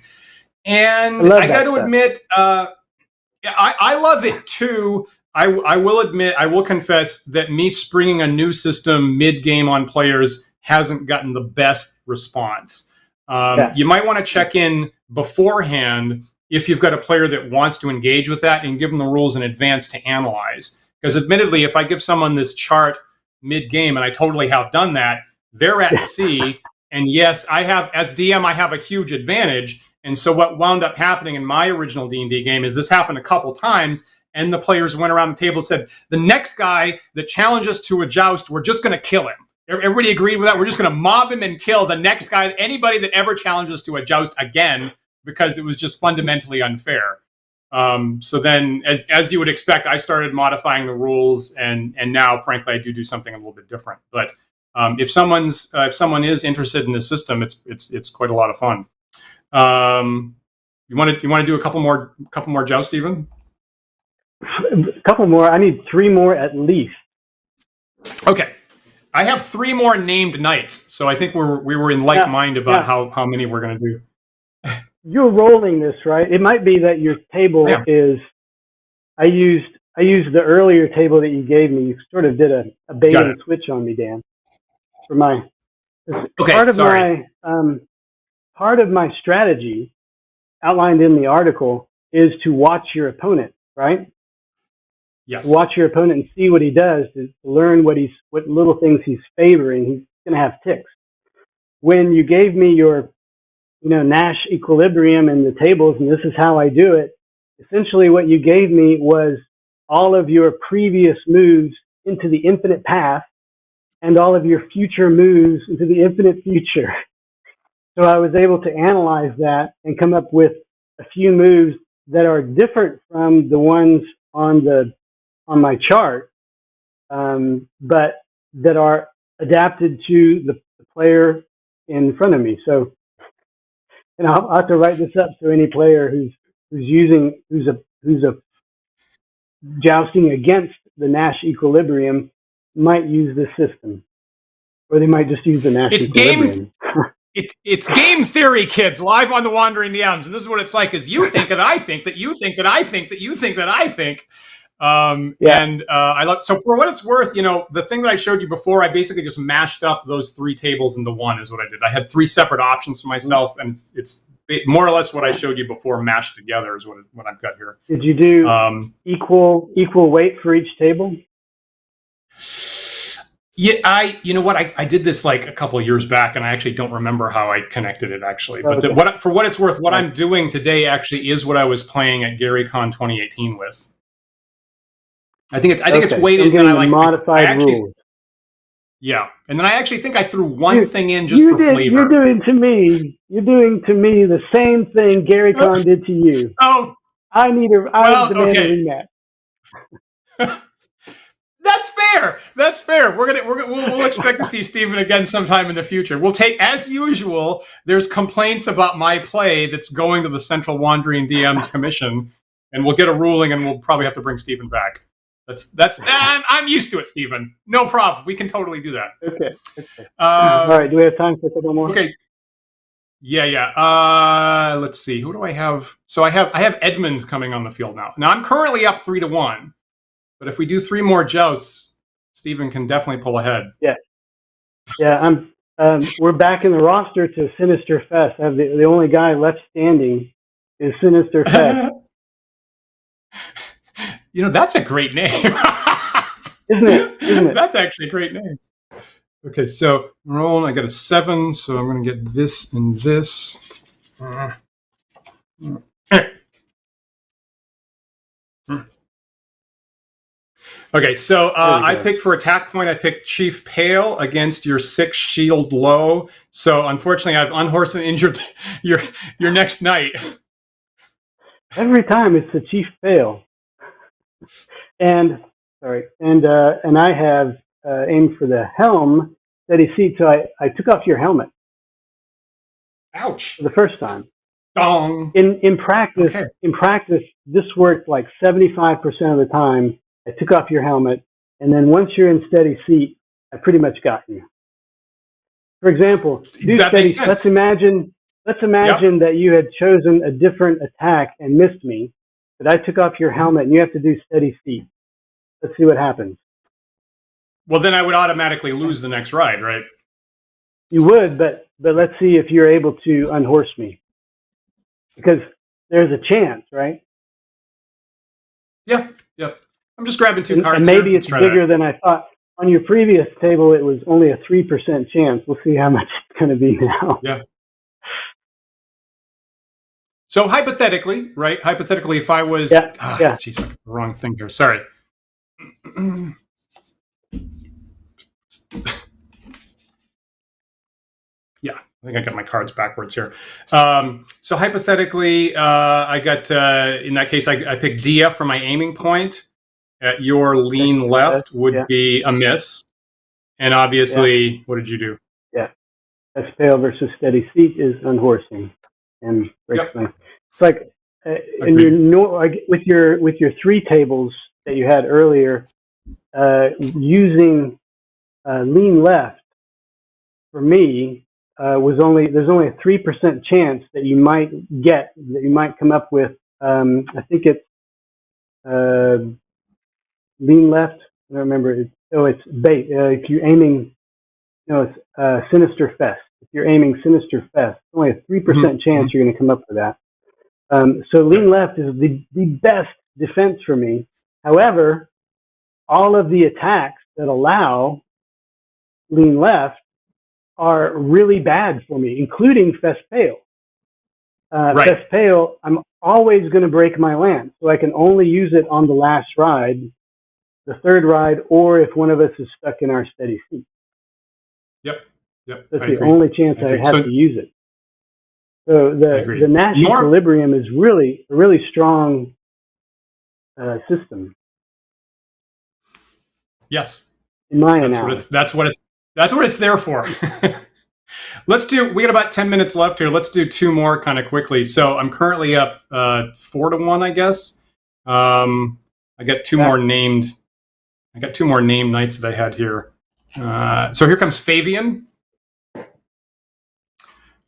And I got to admit, I love it too. I will admit, I will confess that me springing a new system mid-game on players hasn't gotten the best response. You might want to check in beforehand if you've got a player that wants to engage with that, and give them the rules in advance to analyze. Because admittedly, if I give someone this chart mid-game, and I totally have done that, they're at sea. And yes, I have, as DM, I have a huge advantage. And so what wound up happening in my original D&D game is this happened a couple times, and the players went around the table and said, the next guy that challenges us to a joust, we're just going to kill him. Everybody agreed with that. We're just going to mob him and kill the next guy, anybody that ever challenges to a joust again, because it was just fundamentally unfair. So then, as you would expect, I started modifying the rules, and now, frankly, I do something a little bit different. But if someone is interested in the system, it's quite a lot of fun. You want to do a couple more jousts, Stephen? A couple more. I need 3 more at least. Okay. I have 3 more named knights, so I think we were in like mind about how many we're going to do. You're rolling this, right? It might be that your table is. I used the earlier table that you gave me. You sort of did a bait and switch on me, Dan. For my part of my strategy outlined in the article is to watch your opponent, right? Yes. Watch your opponent and see what he does, to learn what little things he's favoring. He's going to have ticks. When you gave me your, Nash equilibrium and the tables, and this is how I do it, essentially what you gave me was all of your previous moves into the infinite past and all of your future moves into the infinite future. So I was able to analyze that and come up with a few moves that are different from the ones on my chart, but that are adapted to the player in front of me. So and I'll have to write this up so any player who's a jousting against the Nash equilibrium might use this system, or they might just use the Nash equilibrium. It's game theory, kids, live on the Wandering DMs. And this is what it's like, is you think that I think that you think that I think that you think that I think. And I love, so for what it's worth, the thing that I showed you before, I basically just mashed up those 3 tables into one is what I did. I had 3 separate options for myself, and it's more or less what I showed you before mashed together is what I've got here. Did you do equal weight for each table? Yeah, you know what? I did this like a couple of years back, and I actually don't remember how I connected it actually. But Okay. for what it's worth, what I'm doing today actually is what I was playing at GaryCon 2018 with. I think it's weighted, and I like modified rules. Yeah, and then I actually think I threw one thing in just for flavor. You're doing to me the same thing GaryCon did to you. Oh, I demand a rematch. That's fair. That's fair. We'll expect to see Stephen again sometime in the future. We'll take, as usual, there's complaints about my play that's going to the Central Wandering DMs Commission, and we'll get a ruling, and we'll probably have to bring Stephen back. I'm used to it, Stephen. No problem. We can totally do that. Okay. All right. Do we have time for a couple more? Okay. Yeah. Let's see. Who do I have? So I have Edmund coming on the field now. Now I'm currently up 3-1. But if we do 3 more jousts, Stephen can definitely pull ahead. Yeah. We're back in the roster to Sinister Fest. I have the only guy left standing is Sinister Fest. That's a great name. Isn't it? That's actually a great name. Okay, so roll. I got a 7, so I'm going to get this and this. Okay, so I picked for attack point. I picked Chief Pale against your 6 shield low. So unfortunately, I've unhorsed and injured your next knight. Every time it's the Chief Pale, and I have aimed for the helm steady seat. So I took off your helmet. Ouch! For the first time. Dong. In practice, this worked like 75% of the time. I took off your helmet, and then once you're in steady seat, I pretty much got you. For example, let's imagine that you had chosen a different attack and missed me, but I took off your helmet, and you have to do steady seat. Let's see what happens. Well, then I would automatically lose the next ride, right? You would, but let's see if you're able to unhorse me, because there's a chance, right? Yeah. I'm just grabbing 2 cards. And maybe it's bigger than I thought. On your previous table, it was only a 3% chance. We'll see how much it's going to be now. Yeah. So hypothetically, right? Hypothetically, if I was... Jeez, wrong thing here. Sorry. Yeah, I think I got my cards backwards here. So hypothetically, I got, in that case, I picked DF for my aiming point. At your lean left would be a miss. And obviously, what did you do? Yeah. S Pale versus steady seat is unhorsing. And it's like, with your 3 tables that you had earlier, using lean left for me there's only a 3% chance that you might come up with. I think it's lean left. I don't remember. It's bait. If you're aiming, it's Sinister Fest. If you're aiming Sinister Fest, only a 3% chance you're going to come up with that. So lean left is the best defense for me. However, all of the attacks that allow lean left are really bad for me, including Fest Pale. Fest Pale, I'm always going to break my lance, so I can only use it on the last ride, the 3rd ride, or if one of us is stuck in our steady seat. Yep. That's the only chance I have to use it. So the Nash equilibrium is really a really strong system. Yes. In my analysis. That's what it's there for. We got about 10 minutes left here. Let's do two more kind of quickly. So I'm currently up 4-1, I guess. I got two more named knights that I had here. So here comes Fabian.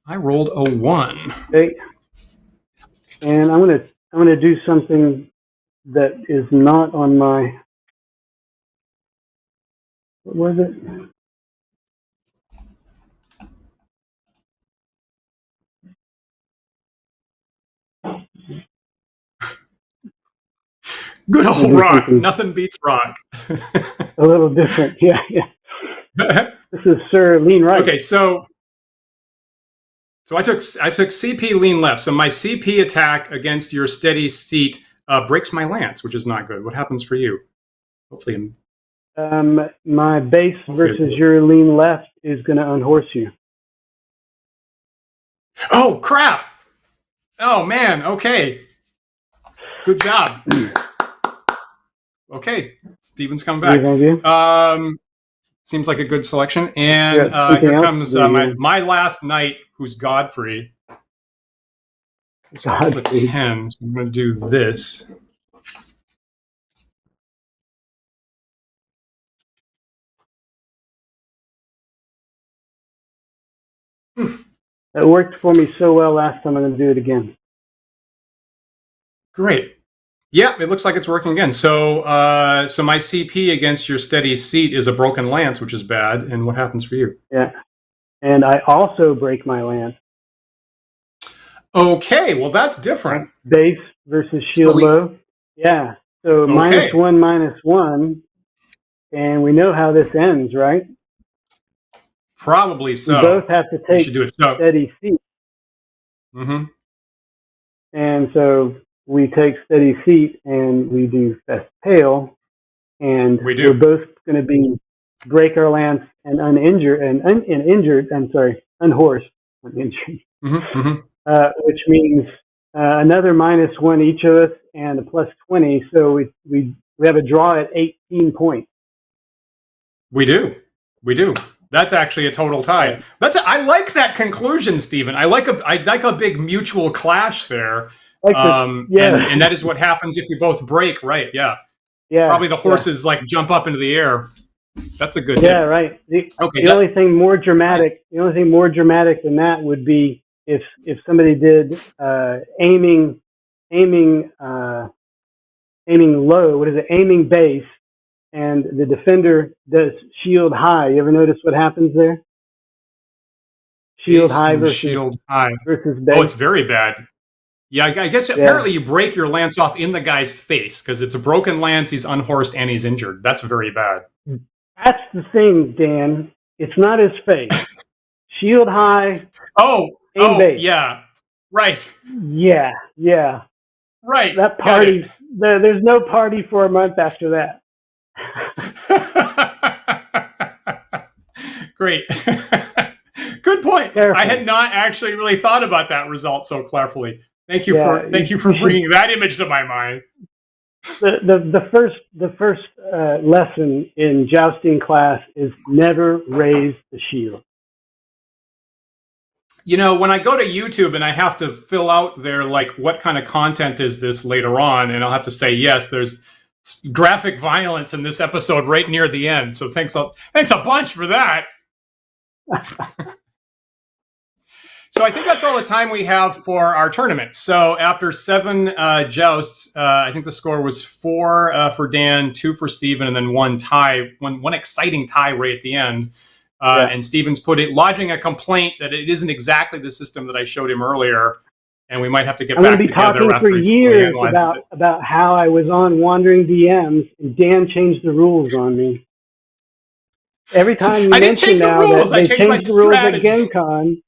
I rolled a 1. Okay. And I'm gonna do something that is not on my, what was it? Good old rock. Nothing beats rock. A little different. Yeah. This is Sir Lean Right. Okay, so I took CP lean left. So my CP attack against your steady seat breaks my lance, which is not good. What happens for you? Hopefully, my base versus your lean left is going to unhorse you. Oh crap! Oh man. Okay. Good job. Okay, Stephen's coming back. Seems like a good selection. And here comes my last knight, who's Godfrey. So I rolled a 10, so I'm going to do this. It worked for me so well last time. I'm going to do it again. Great. Yeah, it looks like it's working again. So so my CP against your steady seat is a broken lance, which is bad. And what happens for you? Yeah. And I also break my lance. Okay, well, that's different. Base versus shield bow. Yeah. So -1, and we know how this ends, right? Probably so. We both have to take steady seat. Mm-hmm. And so we take steady seat and we do fest tail, and we're both going to be break our lance and uninjured unhorsed, uninjured. Which means another -1 each of us and a +20. So we have a draw at 18 points. We do. That's actually a total tie. I like that conclusion, Stephen. I like a big mutual clash there. And that is what happens if you both break, right? Yeah. Probably the horses jump up into the air. That's a good. Yeah, right. The only thing more dramatic than that would be if somebody did aiming low. What is it? Aiming base, and the defender does shield high. You ever notice what happens there? Shield high versus base. Oh, it's very bad. Yeah, I guess apparently you break your lance off in the guy's face because it's a broken lance, he's unhorsed, and he's injured. That's very bad. That's the thing, Dan. It's not his face. Shield high. Base. Yeah. Right. Yeah. Right. That party, there's no party for a month after that. Great. Good point. Careful. I had not actually really thought about that result so cleverly. Thank you for bringing that image to my mind. The first lesson in jousting class is never raise the shield. You know, when I go to YouTube and I have to fill out there, what kind of content is this later on, and I'll have to say, yes, there's graphic violence in this episode right near the end. So thanks a bunch for that. So I think that's all the time we have for our tournament. So after 7 jousts, I think the score was 4 for Dan, 2 for Stephen, and then one exciting tie right at the end. And Stephen's lodging a complaint that it isn't exactly the system that I showed him earlier, and we might have to get back together. I'm going to be talking for years about how I was on Wandering DMs, and Dan changed the rules on me. Every time you mention now that they changed the rules at GaryCon.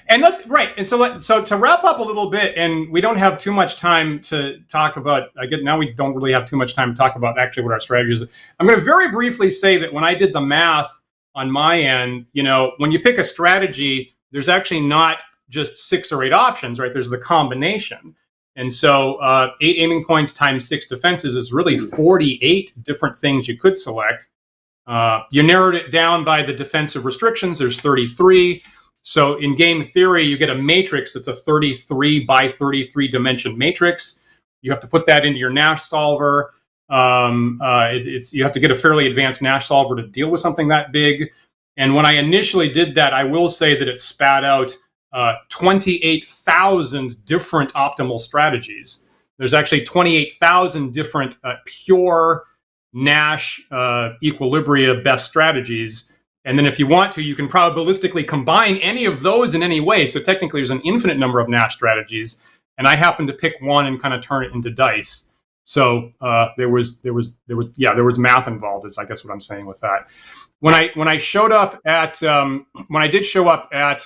And that's right. And so to wrap up a little bit, and we don't have too much time to talk about. Now we don't really have too much time to talk about actually what our strategy is. I'm going to very briefly say that when I did the math on my end, when you pick a strategy, there's actually not just 6 or 8 options, right? There's the combination. And so 8 aiming points times 6 defenses is really 48 different things you could select. You narrowed it down by the defensive restrictions. There's 33. So in game theory, you get a matrix that's a 33 by 33 dimension matrix. You have to put that into your Nash solver. You have to get a fairly advanced Nash solver to deal with something that big. And when I initially did that, I will say that it spat out 28,000 different optimal strategies. There's actually 28,000 different pure Nash equilibria best strategies. And then if you want to, you can probabilistically combine any of those in any way. So technically there's an infinite number of Nash strategies. And I happened to pick one and kind of turn it into dice. So there was math involved, is I guess what I'm saying with that. When I showed up at when I did show up at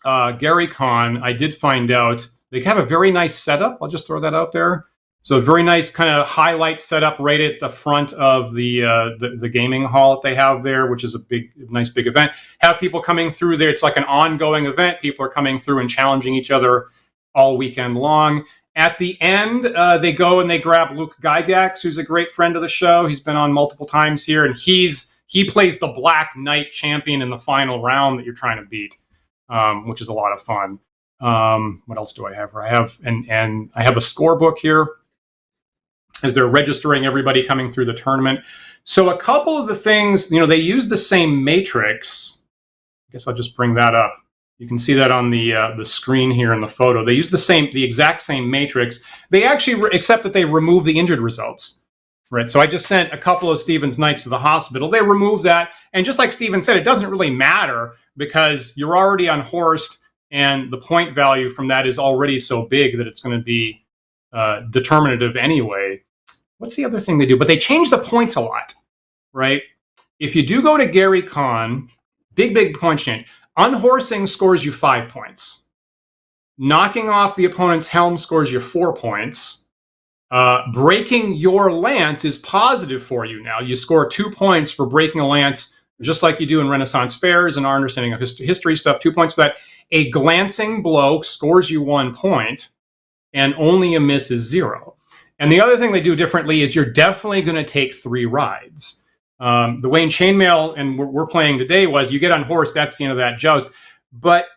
GaryCon, I did find out they have a very nice setup. I'll just throw that out there. So a very nice kind of highlight setup right at the front of the gaming hall that they have there, which is a nice big event. Have people coming through there. It's like an ongoing event. People are coming through and challenging each other all weekend long. At the end, they go and they grab Luke Gygax, who's a great friend of the show. He's been on multiple times here, and he plays the Black Knight champion in the final round that you're trying to beat, which is a lot of fun. What else do I have? I have I have a scorebook here as they're registering everybody coming through the tournament. So a couple of the things, they use the same matrix. I guess I'll just bring that up. You can see that on the screen here in the photo. They use the exact same matrix. They actually, except that they remove the injured results, right? So I just sent a couple of Stephen's Knights to the hospital. They removed that, and just like Stephen said, it doesn't really matter because you're already unhorsed, and the point value from that is already so big that it's going to be determinative anyway. What's the other thing they do? But they change the points a lot, right? If you do go to GaryCon, big point change. Unhorsing scores you 5 points. Knocking off the opponent's helm scores you 4 points. Breaking your lance is positive for you now. You score 2 points for breaking a lance, just like you do in Renaissance fairs and our understanding of history stuff. 2 points for that. A glancing blow scores you 1 point, and only a miss is 0. And the other thing they do differently is you're definitely going to take 3 rides. The way in Chainmail, and we're playing today, was you get unhorsed, that's the end of that joust. But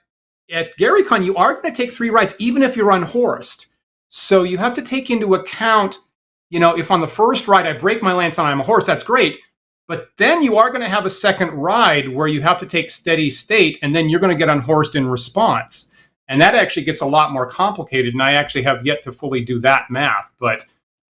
at GaryCon, you are going to take 3 rides, even if you're unhorsed. So you have to take into account, if on the first ride I break my lance and I'm a horse, that's great. But then you are going to have a second ride where you have to take steady state, and then you're going to get unhorsed in response. And that actually gets a lot more complicated, and I actually have yet to fully do that math. But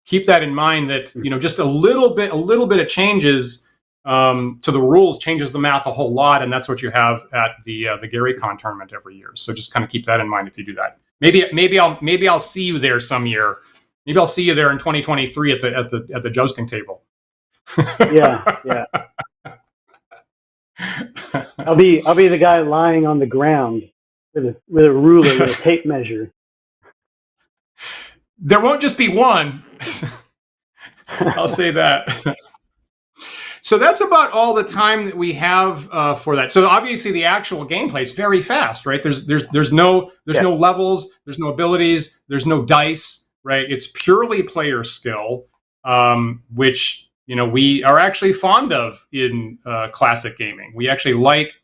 keep that in mind that, just a little bit of changes to the rules changes the math a whole lot, and that's what you have at the GaryCon tournament every year. So just kind of keep that in mind if you do that. Maybe I'll see you there some year. Maybe I'll see you there in 2023 at the jousting table. Yeah. I'll be the guy lying on the ground with a ruler with a tape measure. There won't just be one. I'll say that. So that's about all the time that we have for that. So obviously the actual gameplay is very fast, right? There's no levels, there's no abilities, there's no dice, right? It's purely player skill, which we are actually fond of in classic gaming. We actually like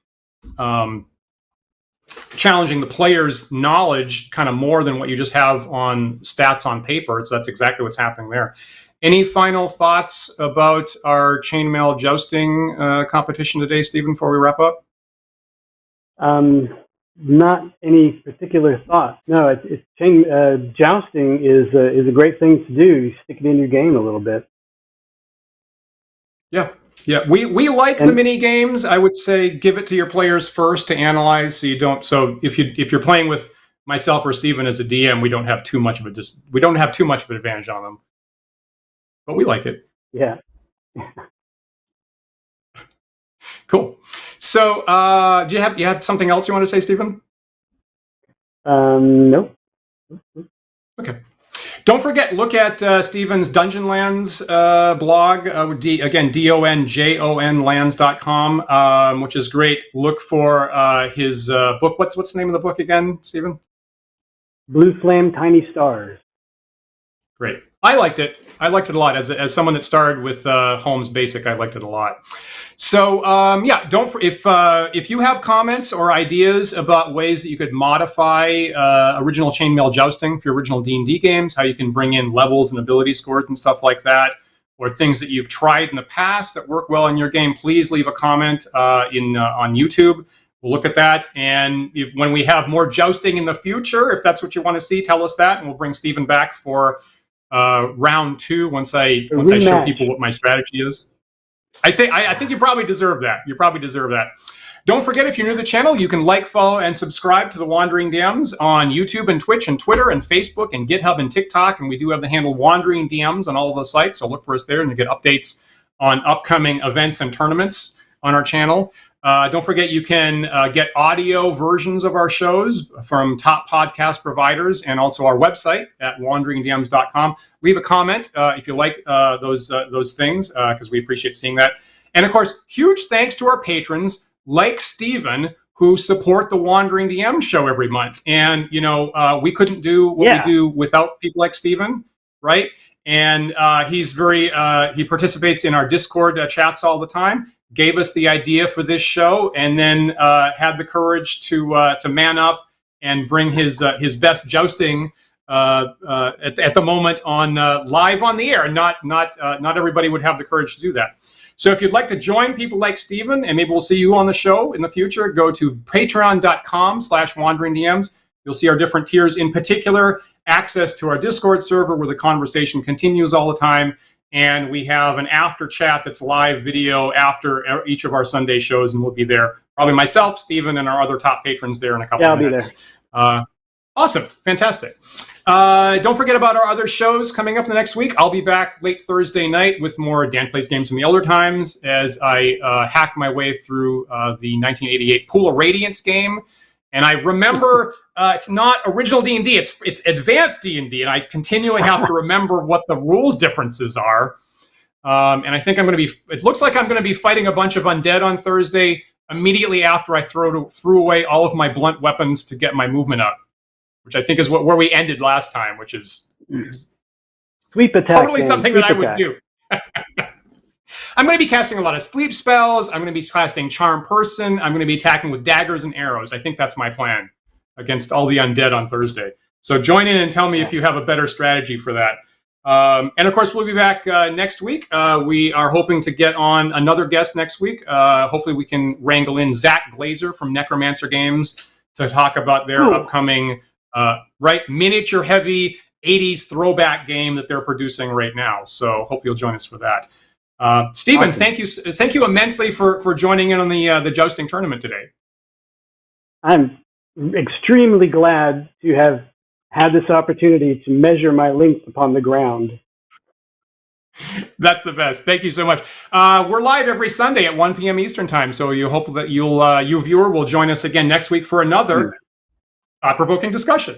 challenging the player's knowledge kind of more than what you just have on stats on paper. So that's exactly what's happening there. Any final thoughts about our chainmail jousting competition today, Stephen, before we wrap up? Not any particular thoughts. No, jousting is a great thing to do. You stick it in your game a little bit. Yeah. We like the mini games. I would say give it to your players first to analyze, so you don't. So if you're playing with myself or Stephen as a DM, we don't have too much of an advantage on them, but we like it. Yeah. Cool. So do you have something else you want to say, Stephen? Nope. Okay. Don't forget, look at Stephen's Dungeonlands blog, again, donjonlands.com, which is great. Look for his book. What's the name of the book again, Stephen? Blue Flame, Tiny Stars. Great. I liked it. I liked it a lot. As someone that started with Holmes Basic, I liked it a lot. So yeah, if you have comments or ideas about ways that you could modify original Chainmail Jousting for your original D&D games, how you can bring in levels and ability scores and stuff like that, or things that you've tried in the past that work well in your game, please leave a comment on YouTube. We'll look at that, and when we have more jousting in the future, if that's what you want to see, tell us that, and we'll bring Stephen back for round 2 once I show people what my strategy is. I think you probably deserve that. You probably deserve that. Don't forget, if you're new to the channel, you can like, follow, and subscribe to the Wandering DMs on YouTube and Twitch and Twitter and Facebook and GitHub and TikTok, and we do have the handle Wandering DMs on all of those sites, so look for us there and you get updates on upcoming events and tournaments on our channel. Don't forget, you can get audio versions of our shows from top podcast providers and also our website at wanderingdms.com. Leave a comment if you like those things, because we appreciate seeing that. And of course, huge thanks to our patrons like Stephen, who support the Wandering DM show every month. And, you know, we couldn't do what we do without people like Stephen, right? And he's he participates in our Discord chats all the time. Gave us the idea for this show, and then had the courage to man up and bring his best jousting at the moment on live on the air. And not everybody would have the courage to do that. So if you'd like to join people like Stephen, and maybe we'll see you on the show in the future, go to patreon.com/wanderingdms. You'll see our different tiers, in particular access to our Discord server where the conversation continues all the time. And we have an after chat that's live video after each of our Sunday shows, and we'll be there. Probably myself, Stephen, and our other top patrons there in a couple of minutes. I'll be there. Awesome. Fantastic. Don't forget about our other shows coming up in the next week. I'll be back late Thursday night with more Dan Plays Games from the Elder Times as I hack my way through the 1988 Pool of Radiance game. And I remember it's not original D&D, it's advanced D&D, and I continually have to remember what the rules differences are. And I think it looks like I'm going to be fighting a bunch of undead on Thursday immediately after I threw away all of my blunt weapons to get my movement up, which I think is where we ended last time, which is sweep attack. Totally something that I would do. I'm going to be casting a lot of sleep spells. I'm going to be casting Charm Person. I'm going to be attacking with daggers and arrows. I think that's my plan against all the undead on Thursday. So join in and tell me if you have a better strategy for that. And of course, we'll be back next week. We are hoping to get on another guest next week. Hopefully we can wrangle in Zach Glazer from Necromancer Games to talk about their upcoming miniature heavy 80s throwback game that they're producing right now. So hope you'll join us for that. Stephen, awesome. Thank you immensely for joining in on the jousting tournament today. I'm extremely glad to have had this opportunity to measure my length upon the ground. That's the best. Thank you so much. We're live every Sunday at 1 p.m. Eastern Time, so you hope that you viewer will join us again next week for another thought-provoking discussion.